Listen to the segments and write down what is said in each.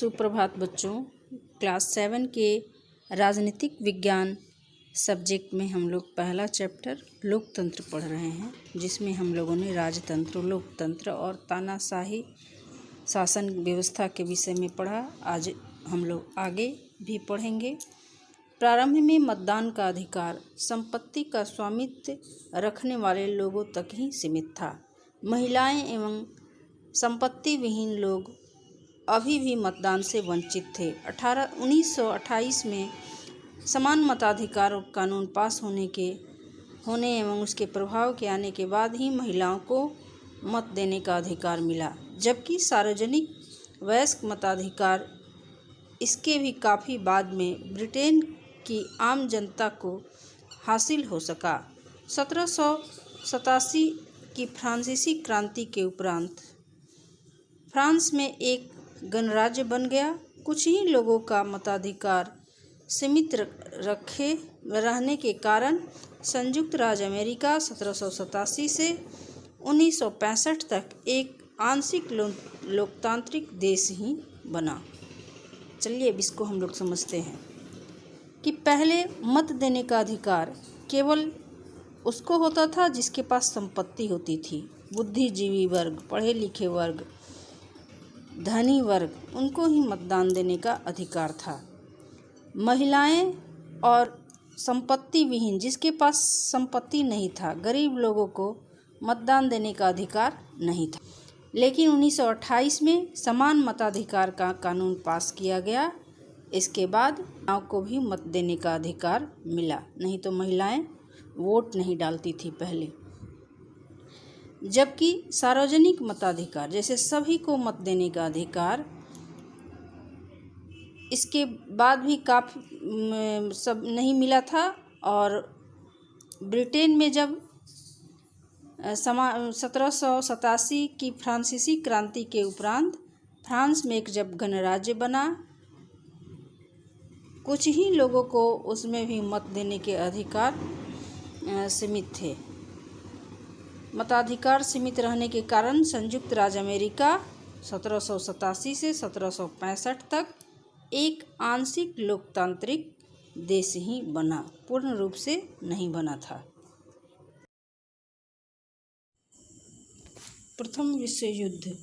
सुप्रभात बच्चों। क्लास 7 के राजनीतिक विज्ञान सब्जेक्ट में हम लोग पहला चैप्टर लोकतंत्र पढ़ रहे हैं, जिसमें हम लोगों ने राजतंत्र, लोकतंत्र और तानाशाही शासन व्यवस्था के विषय में पढ़ा। आज हम लोग आगे भी पढ़ेंगे। प्रारंभ में मतदान का अधिकार संपत्ति का स्वामित्व रखने वाले लोगों तक ही सीमित था। महिलाएं एवं संपत्ति विहीन लोग अभी भी मतदान से वंचित थे। 1928 में समान मताधिकार कानून पास होने एवं उसके प्रभाव के आने के बाद ही महिलाओं को मत देने का अधिकार मिला, जबकि सार्वजनिक वयस्क मताधिकार इसके भी काफ़ी बाद में ब्रिटेन की आम जनता को हासिल हो सका। 1787 की फ्रांसीसी क्रांति के उपरांत फ्रांस में एक गणराज्य बन गया। कुछ ही लोगों का मताधिकार सीमित रहने के कारण संयुक्त राज्य अमेरिका 1787 से 1965 तक एक आंशिक लोकतांत्रिक देश ही बना। चलिए अब इसको हम लोग समझते हैं कि पहले मत देने का अधिकार केवल उसको होता था जिसके पास संपत्ति होती थी। बुद्धिजीवी वर्ग, पढ़े लिखे वर्ग, धनी वर्ग, उनको ही मतदान देने का अधिकार था। महिलाएं और संपत्ति विहीन, जिसके पास संपत्ति नहीं था, गरीब लोगों को मतदान देने का अधिकार नहीं था। लेकिन 1928 में समान मताधिकार का कानून पास किया गया। इसके बाद महिलाओं को भी मत देने का अधिकार मिला, नहीं तो महिलाएं वोट नहीं डालती थी पहले। जबकि सार्वजनिक मताधिकार, जैसे सभी को मत देने का अधिकार, इसके बाद भी काफ़ी सब नहीं मिला था। और ब्रिटेन में जब 1787 की फ्रांसीसी क्रांति के उपरांत फ्रांस में एक जब गणराज्य बना, कुछ ही लोगों को उसमें भी मत देने के अधिकार सीमित थे। मताधिकार सीमित रहने के कारण संयुक्त राज्य अमेरिका 1787 से 1765 तक एक आंशिक लोकतांत्रिक देश ही बना, पूर्ण रूप से नहीं बना था। प्रथम विश्व युद्ध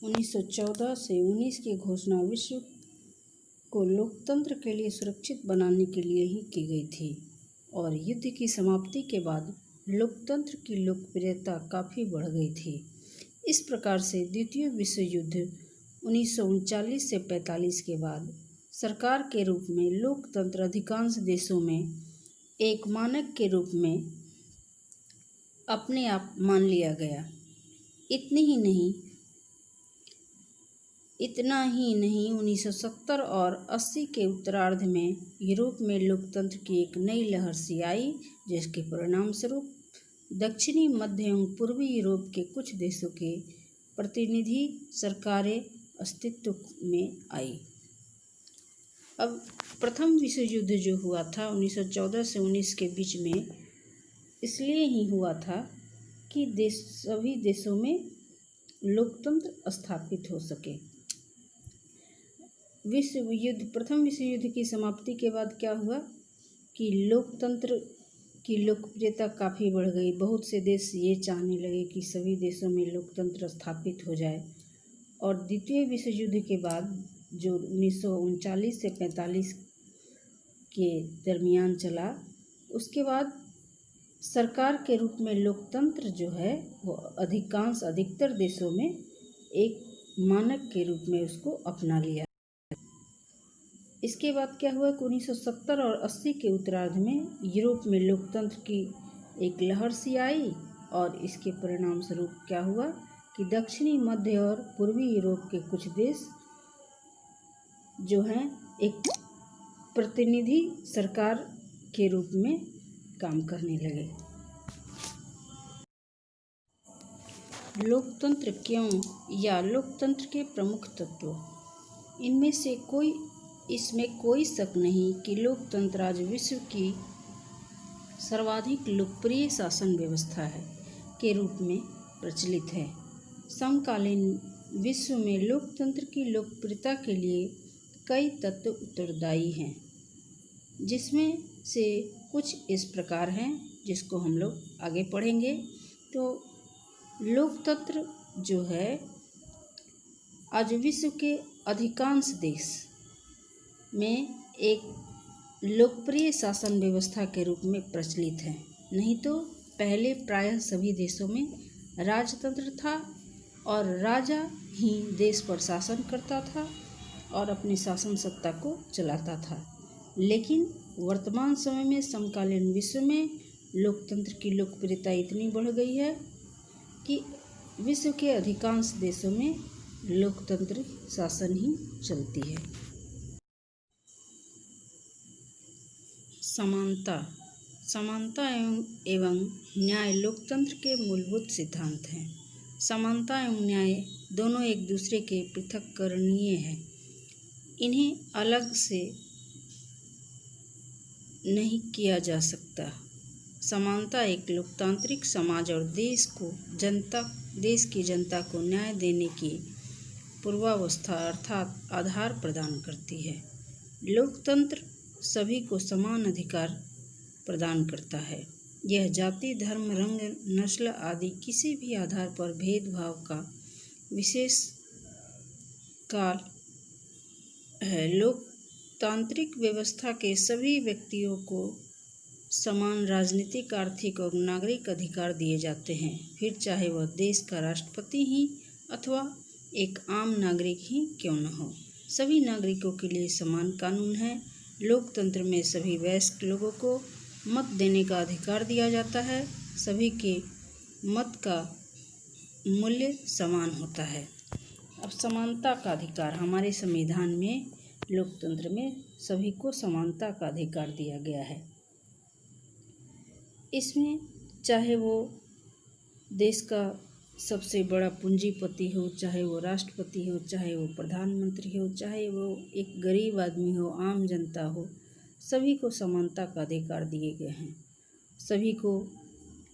1914 से 19 की घोषणा विश्व को लोकतंत्र के लिए सुरक्षित बनाने के लिए ही की गई थी, और युद्ध की समाप्ति के बाद लोकतंत्र की लोकप्रियता काफ़ी बढ़ गई थी। इस प्रकार से द्वितीय विश्व युद्ध 1939 से 45 के बाद सरकार के रूप में लोकतंत्र अधिकांश देशों में एक मानक के रूप में अपने आप मान लिया गया। इतना ही नहीं 1970 और 80 के उत्तरार्ध में यूरोप में लोकतंत्र की एक नई लहर सी आई, जिसके परिणाम स्वरूप दक्षिणी, मध्य एवं पूर्वी यूरोप के कुछ देशों के प्रतिनिधि सरकारें अस्तित्व में आई। अब प्रथम विश्व युद्ध जो हुआ था 1914 से 19 के बीच में, इसलिए ही हुआ था कि सभी देशों में लोकतंत्र स्थापित हो सके। प्रथम विश्व युद्ध की समाप्ति के बाद क्या हुआ कि लोकतंत्र की लोकप्रियता काफ़ी बढ़ गई। बहुत से देश ये चाहने लगे कि सभी देशों में लोकतंत्र स्थापित हो जाए। और द्वितीय विश्व युद्ध के बाद जो 1939 से 45 के दरमियान चला, उसके बाद सरकार के रूप में लोकतंत्र जो है वो अधिकतर देशों में एक मानक के रूप में उसको अपना लिया। इसके बाद क्या हुआ कि 1970 और 80 के उत्तरार्ध में यूरोप में लोकतंत्र की एक लहर सी आई, और इसके परिणाम स्वरूप क्या हुआ कि दक्षिणी, मध्य और पूर्वी यूरोप के कुछ देश जो हैं एक प्रतिनिधि सरकार के रूप में काम करने लगे। लोकतंत्र क्यों, या लोकतंत्र के प्रमुख तत्व। इसमें कोई शक नहीं कि लोकतंत्र आज विश्व की सर्वाधिक लोकप्रिय शासन व्यवस्था के रूप में प्रचलित है। समकालीन विश्व में लोकतंत्र की लोकप्रियता के लिए कई तत्व उत्तरदायी हैं, जिसमें से कुछ इस प्रकार हैं जिसको हम लोग आगे पढ़ेंगे। तो लोकतंत्र जो है आज विश्व के अधिकांश देश में एक लोकप्रिय शासन व्यवस्था के रूप में प्रचलित है। नहीं तो पहले प्रायः सभी देशों में राजतंत्र था और राजा ही देश पर शासन करता था और अपनी शासन सत्ता को चलाता था। लेकिन वर्तमान समय में समकालीन विश्व में लोकतंत्र की लोकप्रियता इतनी बढ़ गई है कि विश्व के अधिकांश देशों में लोकतंत्र शासन ही चलती है। समानता एवं न्याय लोकतंत्र के मूलभूत सिद्धांत हैं। समानता एवं न्याय दोनों एक दूसरे के पृथक्करणीय हैं। इन्हें अलग से नहीं किया जा सकता। समानता एक लोकतांत्रिक समाज और देश की जनता को न्याय देने की पूर्वावस्था अर्थात आधार प्रदान करती है। लोकतंत्र सभी को समान अधिकार प्रदान करता है। यह जाति, धर्म, रंग, नस्ल आदि किसी भी आधार पर भेदभाव का विशेष काल है। लोकतांत्रिक व्यवस्था के सभी व्यक्तियों को समान राजनीतिक, आर्थिक और नागरिक अधिकार दिए जाते हैं, फिर चाहे वह देश का राष्ट्रपति ही अथवा एक आम नागरिक ही क्यों न हो। सभी नागरिकों के लिए समान कानून है। लोकतंत्र में सभी वयस्क लोगों को मत देने का अधिकार दिया जाता है। सभी के मत का मूल्य समान होता है। अब समानता का अधिकार हमारे संविधान में, लोकतंत्र में सभी को समानता का अधिकार दिया गया है। इसमें चाहे वो देश का सबसे बड़ा पूंजीपति हो, चाहे वो राष्ट्रपति हो, चाहे वो प्रधानमंत्री हो, चाहे वो एक गरीब आदमी हो, आम जनता हो, सभी को समानता का अधिकार दिए गए हैं। सभी को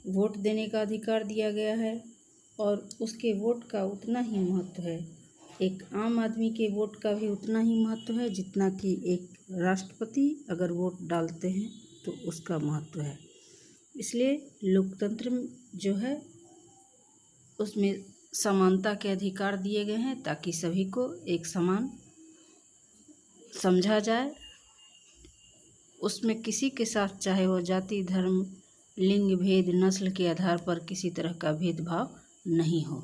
वोट देने का अधिकार दिया गया है और उसके वोट का उतना ही महत्व है। एक आम आदमी के वोट का भी उतना ही महत्व है जितना कि एक राष्ट्रपति अगर वोट डालते हैं तो उसका महत्व है। इसलिए लोकतंत्र जो है उसमें समानता के अधिकार दिए गए हैं ताकि सभी को एक समान समझा जाए। उसमें किसी के साथ चाहे वो जाति, धर्म, लिंग भेद, नस्ल के आधार पर किसी तरह का भेदभाव नहीं हो।